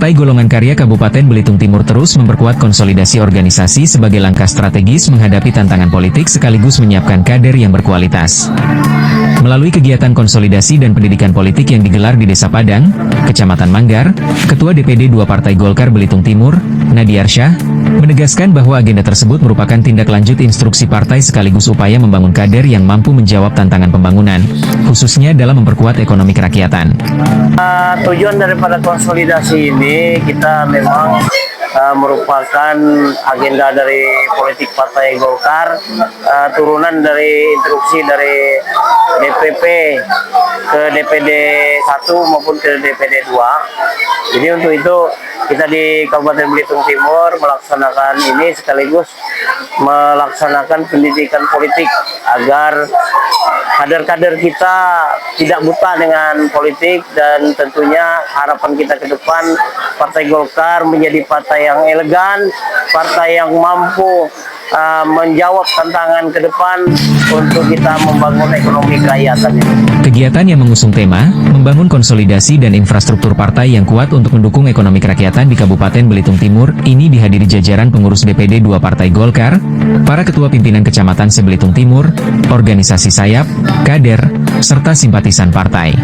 Partai Golongan Karya Kabupaten Belitung Timur terus memperkuat konsolidasi organisasi sebagai langkah strategis menghadapi tantangan politik sekaligus menyiapkan kader yang berkualitas. Melalui kegiatan konsolidasi dan pendidikan politik yang digelar di Desa Padang, Kecamatan Manggar, Ketua DPD 2 Partai Golkar Belitung Timur, Nadiar Syah, menegaskan bahwa agenda tersebut merupakan tindak lanjut instruksi partai sekaligus upaya membangun kader yang mampu menjawab tantangan pembangunan, khususnya dalam memperkuat ekonomi kerakyatan. Tujuan daripada konsolidasi ini kita memang merupakan agenda dari politik Partai Golkar, turunan dari instruksi dari DPP ke DPD 1 maupun ke DPD 2. Jadi untuk itu kita di Kabupaten Belitung Timur melaksanakan ini sekaligus melaksanakan pendidikan politik agar kader-kader kita tidak buta dengan politik, dan tentunya harapan kita ke depan Partai Golkar menjadi partai yang elegan, partai yang mampu menjawab tantangan ke depan untuk kita membangun ekonomi kerakyatan ini. Kegiatan yang mengusung tema, membangun konsolidasi dan infrastruktur partai yang kuat untuk mendukung ekonomi kerakyatan di Kabupaten Belitung Timur, ini dihadiri jajaran pengurus DPD 2 Partai Golkar, para ketua pimpinan kecamatan se-Belitung Timur, organisasi sayap, kader, serta simpatisan partai.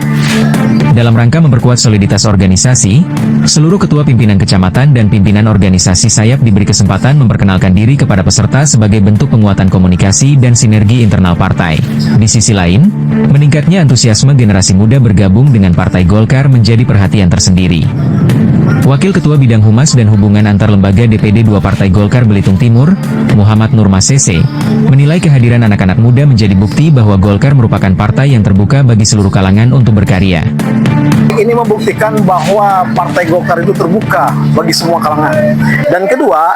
Dalam rangka memperkuat soliditas organisasi, seluruh ketua pimpinan kecamatan dan pimpinan organisasi sayap diberi kesempatan memperkenalkan diri kepada peserta sebagai bentuk penguatan komunikasi dan sinergi internal partai. Di sisi lain, meningkatnya antusiasme generasi muda bergabung dengan Partai Golkar menjadi perhatian tersendiri. Wakil Ketua Bidang Humas dan Hubungan Antar Lembaga DPD 2 Partai Golkar Belitung Timur, Muhammad Nurmasese, menilai kehadiran anak-anak muda menjadi bukti bahwa Golkar merupakan partai yang terbuka bagi seluruh kalangan untuk berkarya. Ini membuktikan bahwa Partai Golkar itu terbuka bagi semua kalangan. Dan kedua,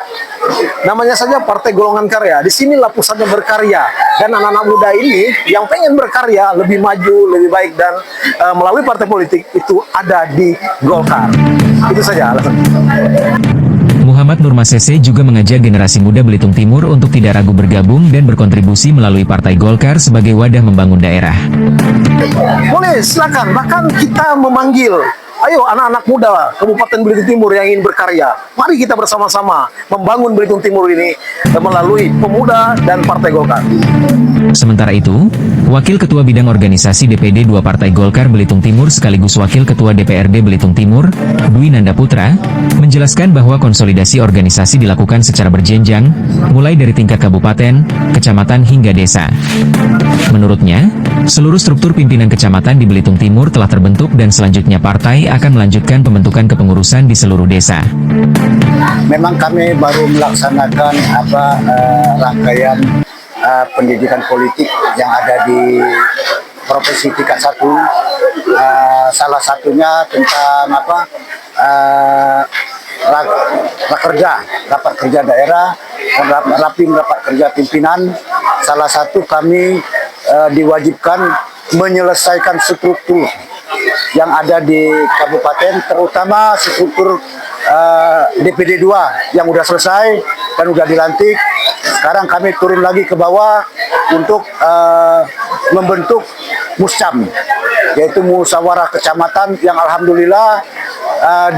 namanya saja Partai Golongan Karya. Di sinilah pusatnya berkarya. Dan anak-anak muda ini yang pengen berkarya, lebih maju, lebih baik, dan melalui partai politik itu ada di Golkar. Itu saja alasan. Muhammad Nurmasese juga mengajak generasi muda Belitung Timur untuk tidak ragu bergabung dan berkontribusi melalui Partai Golkar sebagai wadah membangun daerah. Boleh, silakan. Bahkan kita memanggil, ayo anak-anak muda Kabupaten Belitung Timur yang ingin berkarya, mari kita bersama-sama membangun Belitung Timur ini melalui pemuda dan Partai Golkar. Sementara itu, Wakil Ketua Bidang Organisasi DPD 2 Partai Golkar Belitung Timur sekaligus Wakil Ketua DPRD Belitung Timur, Dwi Nanda Putra, menjelaskan bahwa konsolidasi organisasi dilakukan secara berjenjang, mulai dari tingkat kabupaten, kecamatan hingga desa. Menurutnya, seluruh struktur pimpinan kecamatan di Belitung Timur telah terbentuk dan selanjutnya partai akan melanjutkan pembentukan kepengurusan di seluruh desa. Memang kami baru melaksanakan rangkaian pendidikan politik yang ada di Provinsi tingkat 1. Salah satunya tentang rapat kerja daerah, rapat kerja pimpinan. Salah satu kami diwajibkan menyelesaikan struktur yang ada di kabupaten, terutama struktur DPD 2 yang sudah selesai dan sudah dilantik. Sekarang kami turun lagi ke bawah untuk membentuk Muscam, yaitu musyawarah kecamatan yang alhamdulillah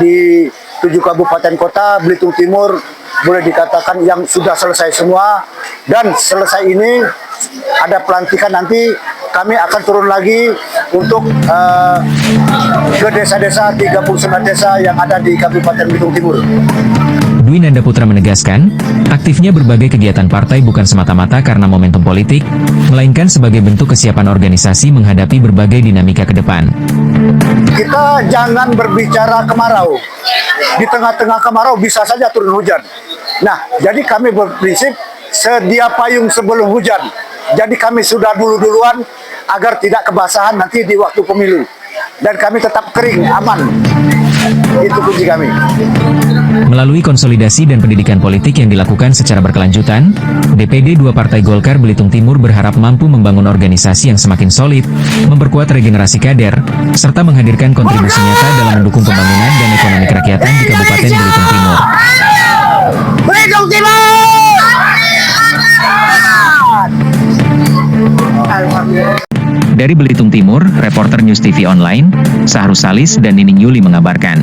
di 7 kabupaten kota Belitung Timur boleh dikatakan yang sudah selesai semua. Dan selesai ini ada pelantikan, nanti kami akan turun lagi untuk ke desa-desa, 39 desa yang ada di Kabupaten Belitung Timur. Dwi Nanda Putra menegaskan, aktifnya berbagai kegiatan partai bukan semata-mata karena momentum politik, melainkan sebagai bentuk kesiapan organisasi menghadapi berbagai dinamika ke depan. Kita jangan berbicara kemarau. Di tengah-tengah kemarau bisa saja turun hujan. Nah, jadi kami berprinsip sedia payung sebelum hujan. Jadi kami sudah duluan agar tidak kebasahan nanti di waktu pemilu. Dan kami tetap kering, aman. Itu kunci kami. Melalui konsolidasi dan pendidikan politik yang dilakukan secara berkelanjutan, DPD 2 Partai Golkar Belitung Timur berharap mampu membangun organisasi yang semakin solid, memperkuat regenerasi kader, serta menghadirkan kontribusi nyata dalam mendukung pembangunan dan ekonomi kerakyatan di Kabupaten Belitung Timur. Belitung Timur! Dari Belitung Timur, reporter News TV Online, Sahrus Salis dan Nining Yuli mengabarkan.